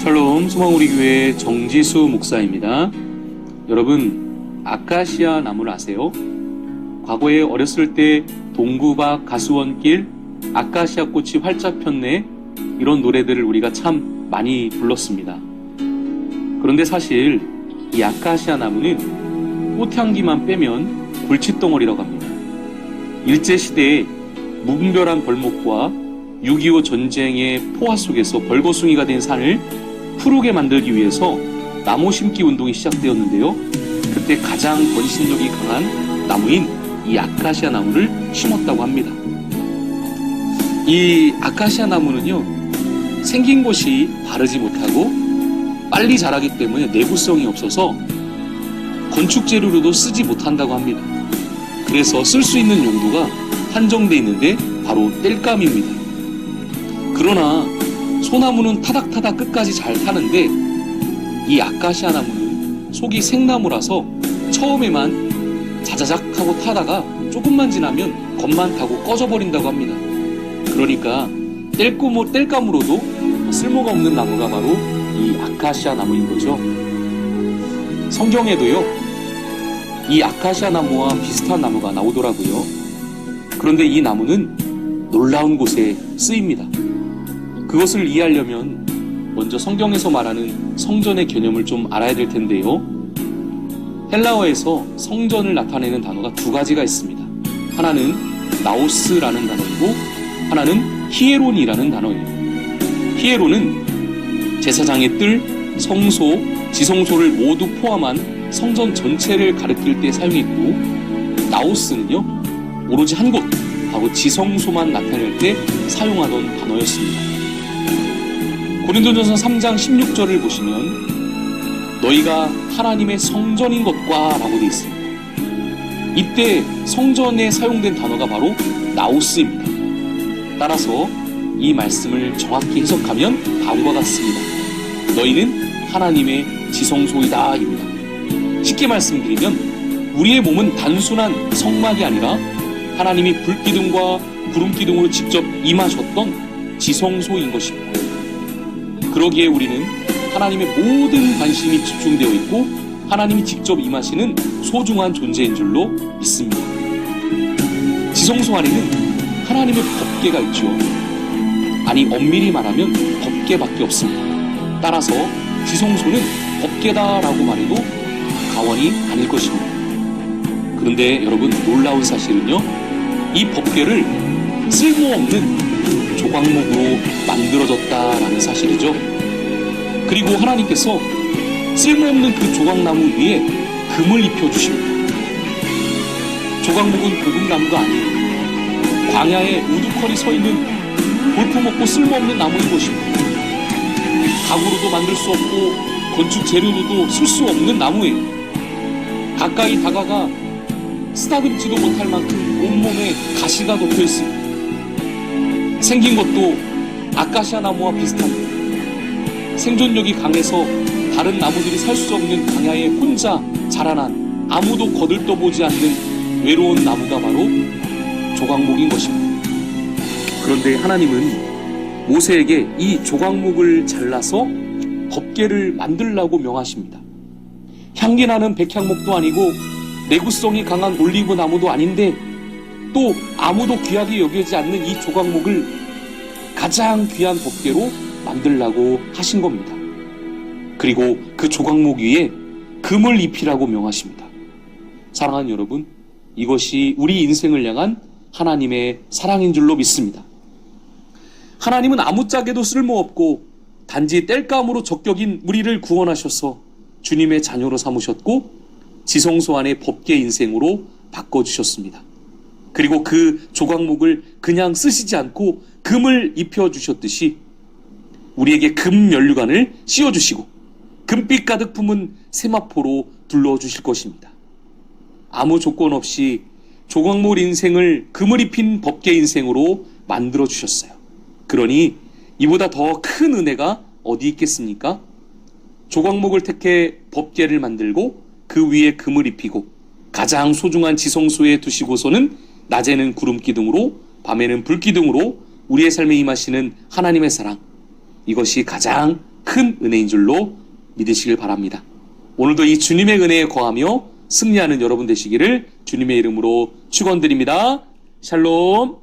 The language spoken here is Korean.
샬롬 소망우리교회 정지수 목사입니다. 여러분, 아카시아 나무를 아세요? 과거에 어렸을 때 동구 밖 가수원길 아카시아 꽃이 활짝 폈네, 이런 노래들을 우리가 참 많이 불렀습니다. 그런데 사실 이 아카시아 나무는 꽃향기만 빼면 골칫덩어리라고 합니다. 일제시대에 무분별한 벌목과 6.25 전쟁의 포화 속에서 벌거숭이가 된 산을 푸르게 만들기 위해서 나무 심기 운동이 시작되었는데요. 그때 가장 번식력이 강한 나무인 이 아카시아 나무를 심었다고 합니다. 이 아카시아 나무는요, 생긴 곳이 바르지 못하고 빨리 자라기 때문에 내구성이 없어서 건축 재료로도 쓰지 못한다고 합니다. 그래서 쓸 수 있는 용도가 한정되어 있는데 바로 땔감입니다. 그러나 소나무는 타닥타닥 끝까지 잘 타는데 이 아카시아 나무는 속이 생나무라서 처음에만 자자작 하고 타다가 조금만 지나면 겁만 타고 꺼져버린다고 합니다. 그러니까 땔감으로도 쓸모가 없는 나무가 바로 이 아카시아 나무인 거죠. 성경에도요, 이 아카시아 나무와 비슷한 나무가 나오더라고요. 그런데 이 나무는 놀라운 곳에 쓰입니다. 그것을 이해하려면 먼저 성경에서 말하는 성전의 개념을 좀 알아야 될 텐데요. 헬라어에서 성전을 나타내는 단어가 두 가지가 있습니다. 하나는 나오스라는 단어이고 하나는 히에론이라는 단어예요. 히에론은 제사장의 뜰, 성소, 지성소를 모두 포함한 성전 전체를 가리킬 때 사용했고, 나오스는요, 오로지 한 곳, 바로 지성소만 나타낼 때 사용하던 단어였습니다. 고린도전서 3장 16절을 보시면 너희가 하나님의 성전인 것과 라고 되어 있습니다. 이때 성전에 사용된 단어가 바로 나오스입니다. 따라서 이 말씀을 정확히 해석하면 다음과 같습니다. 너희는 하나님의 지성소이다 입니다. 쉽게 말씀드리면 우리의 몸은 단순한 성막이 아니라 하나님이 불기둥과 구름기둥으로 직접 임하셨던 지성소인 것입니다. 그러기에 우리는 하나님의 모든 관심이 집중되어 있고 하나님이 직접 임하시는 소중한 존재인 줄로 믿습니다. 지성소 안에는 하나님의 법궤가 있죠. 아니, 엄밀히 말하면 법궤밖에 없습니다. 따라서 지성소는 법궤다라고 말해도 과언이 아닐 것입니다. 그런데 여러분, 놀라운 사실은요, 이 법궤를 쓸모없는 조각목으로 만들어졌다라는 사실이죠. 그리고 하나님께서 쓸모없는 그 조각나무 위에 금을 입혀주십니다. 조각목은 고급나무가 아니에요. 광야에 우두커니 서있는 볼품없고 쓸모없는 나무인 것입니다. 가구로도 만들 수 없고 건축 재료로도 쓸 수 없는 나무예요. 가까이 다가가 쓰다듬지도 못할 만큼 온몸에 가시가 덮여 있습니다. 생긴 것도 아카시아 나무와 비슷합니다. 생존력이 강해서 다른 나무들이 살 수 없는 광야에 혼자 자라난 아무도 거들떠보지 않는 외로운 나무가 바로 조각목인 것입니다. 그런데 하나님은 모세에게 이 조각목을 잘라서 법궤를 만들라고 명하십니다. 향기 나는 백향목도 아니고 내구성이 강한 올리브 나무도 아닌데 또 아무도 귀하게 여기지 않는 이 조각목을 가장 귀한 법궤로 만들라고 하신 겁니다. 그리고 그 조각목 위에 금을 입히라고 명하십니다. 사랑하는 여러분, 이것이 우리 인생을 향한 하나님의 사랑인 줄로 믿습니다. 하나님은 아무짝에도 쓸모없고 단지 땔감으로 적격인 우리를 구원하셔서 주님의 자녀로 삼으셨고 지성소 안의 법궤 인생으로 바꿔주셨습니다. 그리고 그 조각목을 그냥 쓰시지 않고 금을 입혀주셨듯이 우리에게 금 면류관을 씌워주시고 금빛 가득 품은 세마포로 둘러주실 것입니다. 아무 조건 없이 조각목 인생을 금을 입힌 법궤 인생으로 만들어주셨어요. 그러니 이보다 더 큰 은혜가 어디 있겠습니까? 조각목을 택해 법궤를 만들고 그 위에 금을 입히고 가장 소중한 지성소에 두시고서는 낮에는 구름기둥으로 밤에는 불기둥으로 우리의 삶에 임하시는 하나님의 사랑, 이것이 가장 큰 은혜인 줄로 믿으시길 바랍니다. 오늘도 이 주님의 은혜에 거하며 승리하는 여러분 되시기를 주님의 이름으로 축원드립니다. 샬롬.